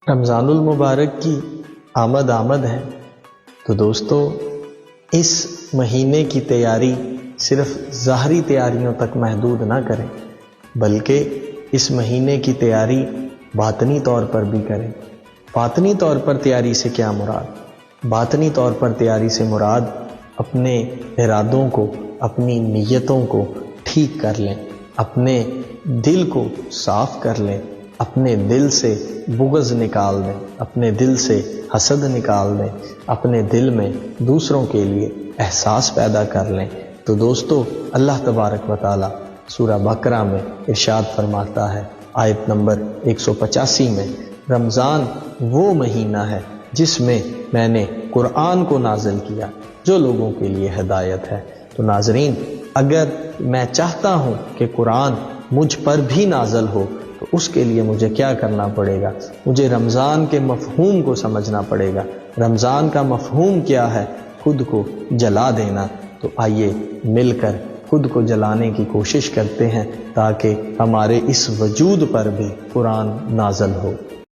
رمضان المبارک کی آمد ہے تو دوستو اس مہینے کی تیاری صرف ظاہری تیاریوں تک محدود نہ کریں، بلکہ اس مہینے کی تیاری باطنی طور پر بھی کریں۔ باطنی طور پر تیاری سے کیا مراد؟ باطنی طور پر تیاری سے مراد اپنے ارادوں کو، اپنی نیتوں کو ٹھیک کر لیں، اپنے دل کو صاف کر لیں، اپنے دل سے بغض نکال دیں، اپنے دل سے حسد نکال دیں، اپنے دل میں دوسروں کے لیے احساس پیدا کر لیں۔ تو دوستو اللہ تبارک و تعالی سورہ بقرہ میں ارشاد فرماتا ہے آیت نمبر 185 میں، رمضان وہ مہینہ ہے جس میں میں نے قرآن کو نازل کیا جو لوگوں کے لیے ہدایت ہے۔ تو ناظرین، اگر میں چاہتا ہوں کہ قرآن مجھ پر بھی نازل ہو تو اس کے لیے مجھے کیا کرنا پڑے گا؟ مجھے رمضان کے مفہوم کو سمجھنا پڑے گا۔ رمضان کا مفہوم کیا ہے؟ خود کو جلا دینا۔ تو آئیے مل کر خود کو جلانے کی کوشش کرتے ہیں تاکہ ہمارے اس وجود پر بھی قرآن نازل ہو۔